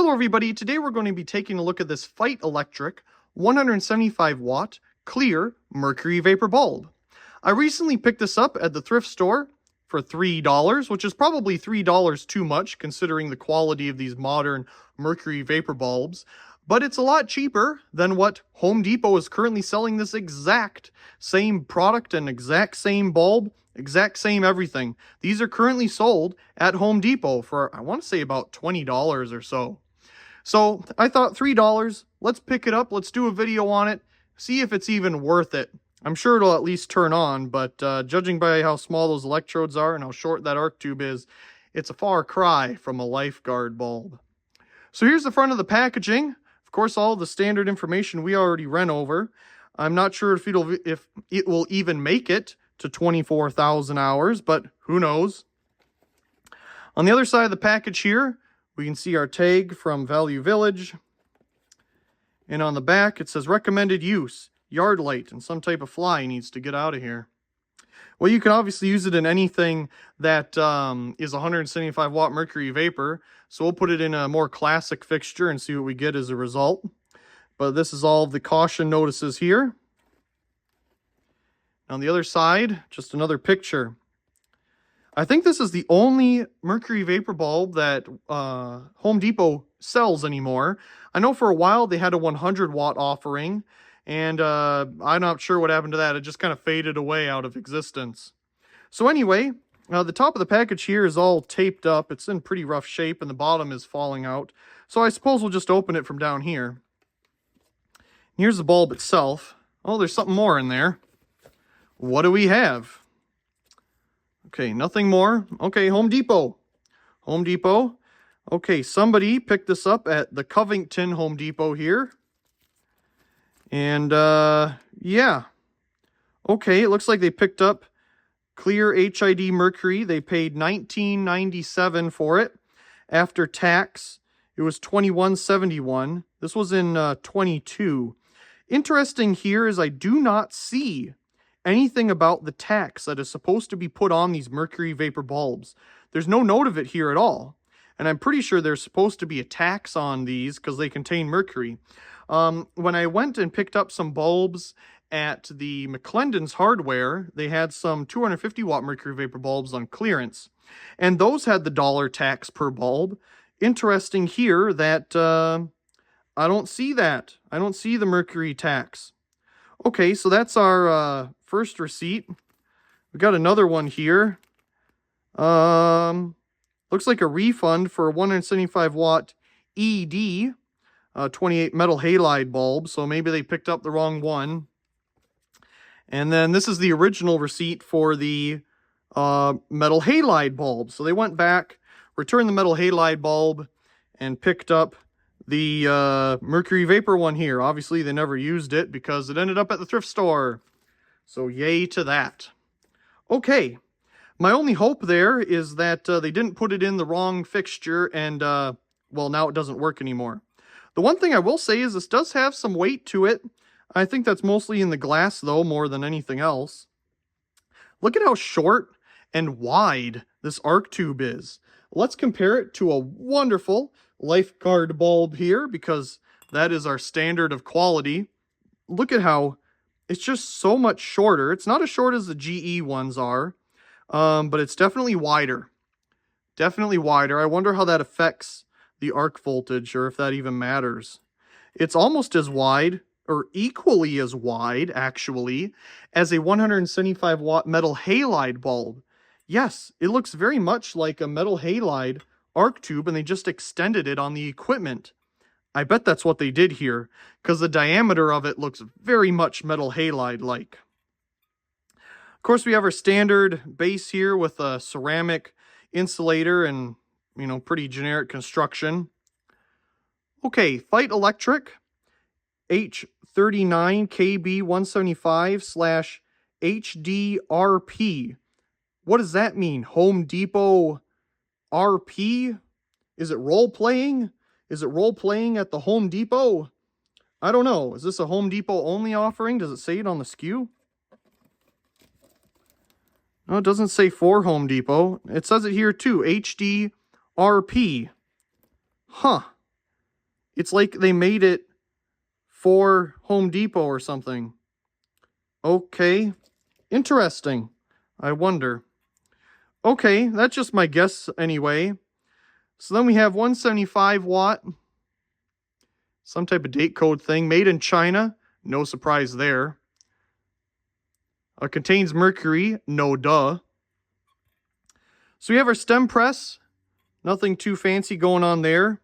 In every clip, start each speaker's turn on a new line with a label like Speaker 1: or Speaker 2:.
Speaker 1: Hello everybody, today we're going to be taking a look at this FEIT Electric 175 watt clear mercury vapor bulb. I recently picked this up at the thrift store for $3, which is probably $3 too much considering the quality of these modern mercury vapor bulbs, but it's a lot cheaper than what Home Depot is currently selling this exact same product and exact same bulb, exact same everything. These are currently sold at Home Depot for, I want to say, about $20 or so. So I thought $3, let's pick it up, let's do a video on it, see if it's even worth it. I'm sure it'll at least turn on, but judging by how small those electrodes are and how short that arc tube is, it's a far cry from a lifeguard bulb. So here's the front of the packaging. Of course, all the standard information we already ran over. I'm not sure if it will even make it to 24,000 hours, but who knows. On the other side of the package here, we can see our tag from Value Village. And on the back, it says recommended use, yard light, and some type of fly needs to get out of here. Well, you can obviously use it in anything that is 175 watt mercury vapor. So we'll put it in a more classic fixture and see what we get as a result. But this is all of the caution notices here. On the other side, just another picture. I think this is the only mercury vapor bulb that Home Depot sells anymore. I know for a while they had a 100 watt offering, and I'm not sure what happened to that. It just kind of faded away out of existence. So anyway, the top of the package here is all taped up. It's in pretty rough shape, and the bottom is falling out. So I suppose we'll just open it from down here. Here's the bulb itself. Oh, there's something more in there. What do we have? Okay, nothing more. Okay, Home Depot. Home Depot. Okay, somebody picked this up at the Covington Home Depot here. And, yeah. Okay, it looks like they picked up clear HID mercury. They paid $19.97 for it. After tax, it was $21.71. This was in 22. Interesting here is I do not see anything about the tax that is supposed to be put on these mercury vapor bulbs. There's no note of it here at all. And I'm pretty sure there's supposed to be a tax on these because they contain mercury. When I went and picked up some bulbs at the McClendon's Hardware, they had some 250 watt mercury vapor bulbs on clearance. And those had the dollar tax per bulb. Interesting here that I don't see that. I don't see the mercury tax. Okay, so that's our first receipt. We got another one here. Looks like a refund for a 175 watt ED 28 metal halide bulb. So maybe they picked up the wrong one. And then this is the original receipt for the metal halide bulb. So they went back, returned the metal halide bulb, and picked up the mercury vapor one here. Obviously, they never used it because it ended up at the thrift store. So yay to that. Okay, my only hope there is that they didn't put it in the wrong fixture and, well, now it doesn't work anymore. The one thing I will say is this does have some weight to it. I think that's mostly in the glass, though, more than anything else. Look at how short and wide this arc tube is. Let's compare it to a wonderful lifeguard bulb here, because that is our standard of quality. Look at how it's just so much shorter. It's not as short as the GE ones are, but it's definitely wider. Definitely wider. I wonder how that affects the arc voltage, or if that even matters. It's almost as wide, or equally as wide, actually, as a 175 watt metal halide bulb. Yes, it looks very much like a metal halide arc tube, and they just extended it on the equipment. I bet that's what they did here, because the diameter of it looks very much metal halide-like. Of course, we have our standard base here with a ceramic insulator and, you know, pretty generic construction. Okay, FEIT Electric H39KB175/HDRP. What does that mean? Home Depot RP? Is it role-playing? Is it role-playing at the Home Depot? I don't know. Is this a Home Depot only offering? Does it say it on the SKU? No, it doesn't say for Home Depot. It says it here too. HDRP. Huh. It's like they made it for Home Depot or something. Okay, interesting. I wonder. Okay, that's just my guess anyway. So then we have 175 watt, some type of date code thing, made in China. No surprise there. Contains mercury. No duh. So we have our stem press. Nothing too fancy going on there.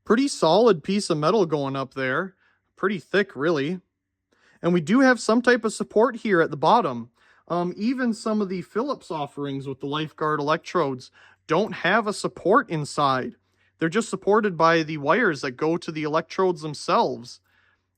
Speaker 1: Pretty solid piece of metal going up there. Pretty thick, really. And we do have some type of support here at the bottom. Even some of the Phillips offerings with the lifeguard electrodes don't have a support inside. They're just supported by the wires that go to the electrodes themselves.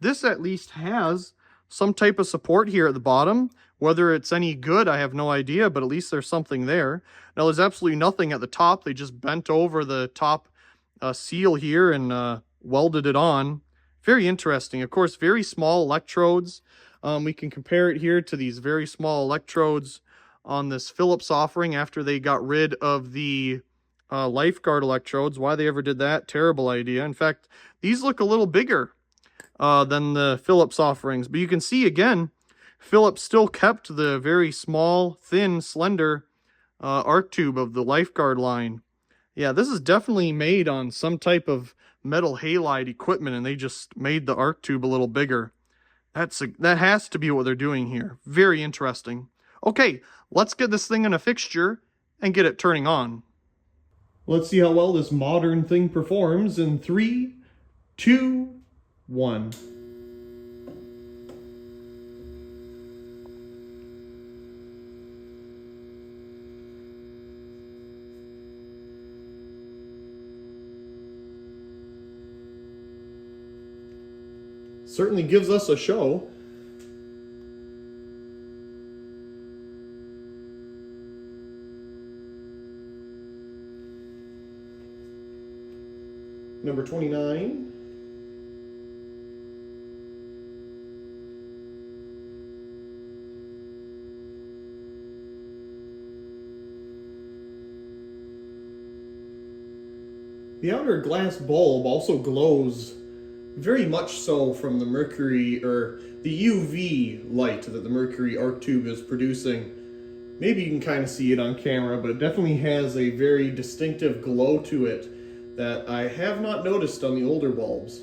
Speaker 1: This at least has some type of support here at the bottom. Whether it's any good, I have no idea, but at least there's something there. Now, there's absolutely nothing at the top. They just bent over the top seal here and welded it on. Very interesting. Of course, very small electrodes. We can compare it here to these very small electrodes on this Phillips offering after they got rid of the lifeguard electrodes. Why they ever did that, terrible idea. In fact, these look a little bigger than the Phillips offerings. But you can see, again, Phillips still kept the very small, thin, slender arc tube of the lifeguard line. Yeah, this is definitely made on some type of metal halide equipment, and they just made the arc tube a little bigger. That has to be what they're doing here. Very interesting. Okay, let's get this thing in a fixture and get it turning on. Let's see how well this modern thing performs in 3, 2, 1. Certainly gives us a show. Number 29. The outer glass bulb also glows very much so from the mercury, or the UV light that the mercury arc tube is producing. Maybe you can kind of see it on camera, but it definitely has a very distinctive glow to it that I have not noticed on the older bulbs.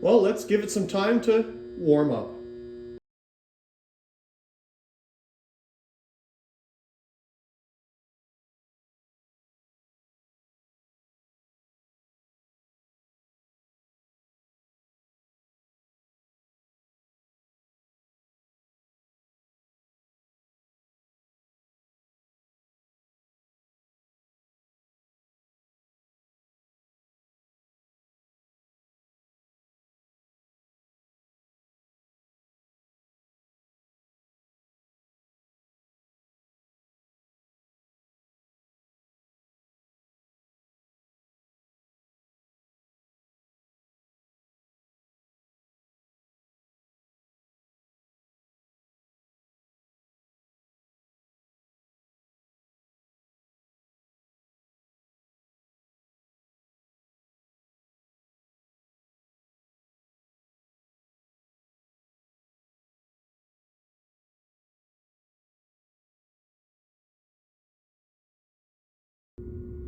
Speaker 1: Well, let's give it some time to warm up.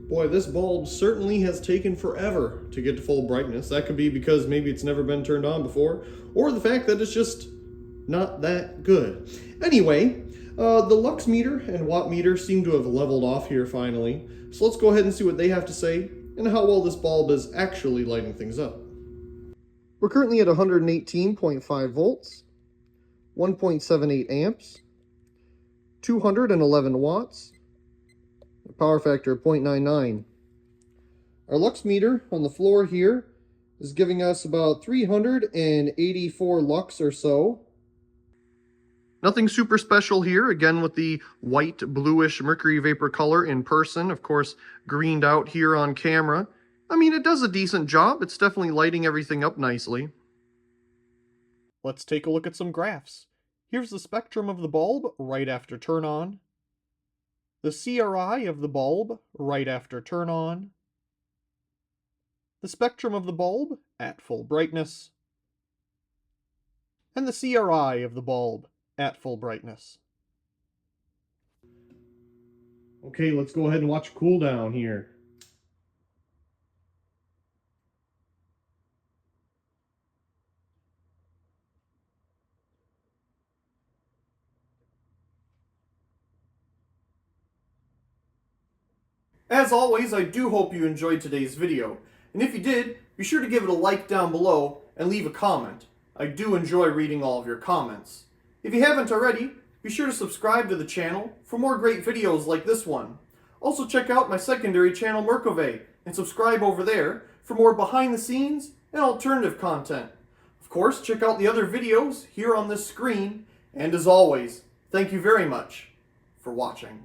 Speaker 1: Boy, this bulb certainly has taken forever to get to full brightness. That could be because maybe it's never been turned on before, or the fact that it's just not that good. Anyway, the lux meter and watt meter seem to have leveled off here finally. So let's go ahead and see what they have to say and how well this bulb is actually lighting things up. We're currently at 118.5 volts, 1.78 amps, 211 watts, a power factor of 0.99. Our lux meter on the floor here is giving us about 384 lux or so. Nothing super special here, again with the white bluish mercury vapor color in person, of course greened out here on camera. I mean, it does a decent job. It's definitely lighting everything up nicely. Let's take a look at some graphs. Here's the spectrum of the bulb right after turn on. the CRI of the bulb right after turn on, the spectrum of the bulb at full brightness, and the CRI of the bulb at full brightness. Okay, let's go ahead and watch cool down here. As always, I do hope you enjoyed today's video, and if you did, be sure to give it a like down below and leave a comment. I do enjoy reading all of your comments. If you haven't already, be sure to subscribe to the channel for more great videos like this one. Also check out my secondary channel Mercury and subscribe over there for more behind the scenes and alternative content. Of course, check out the other videos here on this screen, and as always, thank you very much for watching.